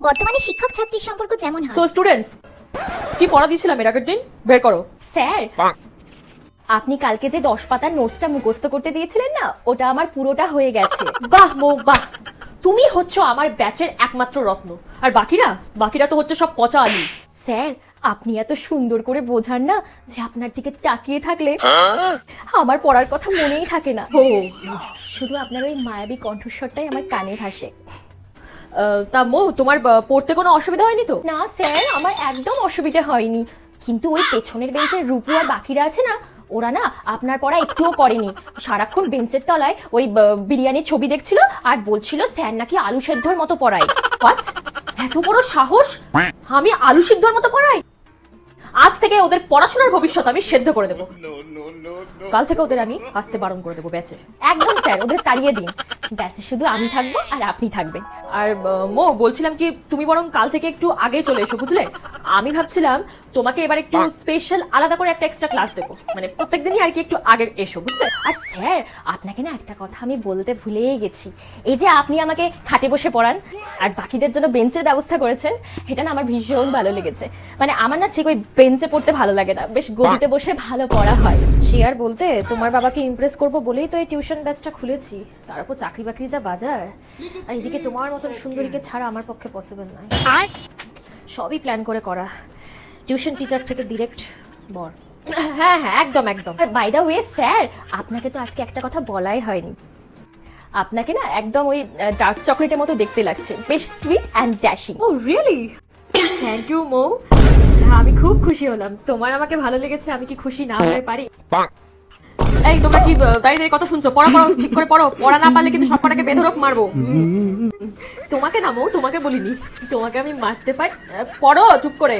বর্তমানে শিক্ষক ছাত্রীর সম্পর্ক যেমন হয়। সো স্টুডেন্টস, কি পড়া দিয়েছিলাম এর আগের দিন? বের করো। স্যার, আপনি কালকে যে 10 পাতার নোটসটা মুখস্থ করতে দিয়েছিলেন না, ওটা আমার পুরোটা হয়ে গেছে। বাহ মৌ বাহ, তুমি হচ্ছে আমার ব্যাচের একমাত্র রত্ন, আর বাকিরা তো হচ্ছে সব পচা আলু। স্যার, আপনি এত সুন্দর করে বোঝান না যে আপনার দিকে তাকিয়ে থাকলে আমার পড়ার কথা মনেই থাকে না। ও শুধু আপনার ওই মায়াবী কণ্ঠস্বরটাই আমার কানে ভাসে। তা মৌ, তোমার পড়তে কোনো অসুবিধা হয়নি তো? না স্যার, আমার একদম অসুবিধা হয়নি, কিন্তু ওই পেছনের বেঞ্চের রূপু আর বাকিরা আছে না, ওরা না আপনার পড়া একটুও করেনি। সারাক্ষণ বেঞ্চের তলায় ওই বিরিয়ানির ছবি দেখছিল আর বলছিল স্যার নাকি আলু সেদ্ধর মতো পড়ায়। হোয়াট? এত বড় সাহস! আমি আলু সিদ্ধর মতো পড়াই? আজ থেকে ওদের পড়াশোনার ভবিষ্যৎ আমি সেদ্ধ করে দেবো। কাল থেকে ওদের আমি আসতে বারণ করে দেবো ব্যাচে। একদম স্যার, ওদের তাড়িয়ে দিন। ব্যাচে শুধু আমি থাকবো আর আপনি থাকবেন। আর মো, বলছিলাম কি, তুমি বরং কাল থেকে একটু আগে চলে এসো, বুঝলে? আমি ভাবছিলাম তোমাকে এবার একটু স্পেশাল আলাদা করে একটা এক্সট্রা ক্লাস দেবো, মানে প্রত্যেকদিনই আর কি একটু আগে এসো, বুঝলে? আর স্যার, আপনাকে না একটা কথা আমি বলতে ভুলেই গেছি। এই যে আপনি আমাকে খাটে বসে পড়ান আর বাকিদের জন্য বেঞ্চের ব্যবস্থা করেছেন, এটা না আমার ভীষণ ভালো লেগেছে। মানে আমার না ঠিক ওই বেঞ্চে পড়তে ভালো লাগে না, বেশ গদিতে বসে ভালো পড়া হয়। সে আর বলতে, তোমার বাবাকে ইমপ্রেস করবো বলেই তো এই টিউশন ব্যাচটা খুলেছি। তার উপর চাকরি বাকরি যা বাজার, আর এদিকে তোমার মতন সুন্দরীকে ছাড়া আমার পক্ষে পসিবল নয়। সবই প্ল্যান করে করা, টিউশন টিচার থেকে ডিরেক্ট বর। হ্যাঁ হ্যাঁ, একদম একদম। আর বাই দ্য ওয়ে স্যার, আপনাকে তো আজকে একটা কথা বলাই হয়নি। আপনাকে না একদম ওই ডার্ক চকলেটের মতো দেখতে লাগছে, বেশ sweet and dashing. Oh really? Thank you Mou, আমি খুব খুশি হলাম। তোমার আমাকে ভালো লেগেছে, আমি কি খুশি না হতে পারি? এই তোমরা কি দাঁড়িয়ে কথা শুনছো? পড়া পড়ো, ঠিক করে পড়ো। পড়া না পারলে কিন্তু সবকটাকে বেধড়ক মারবো। তোমাকে না মৌ, তোমাকে বলিনি, তোমাকে আমি মারতে পারি। পড়ো চুপ করে।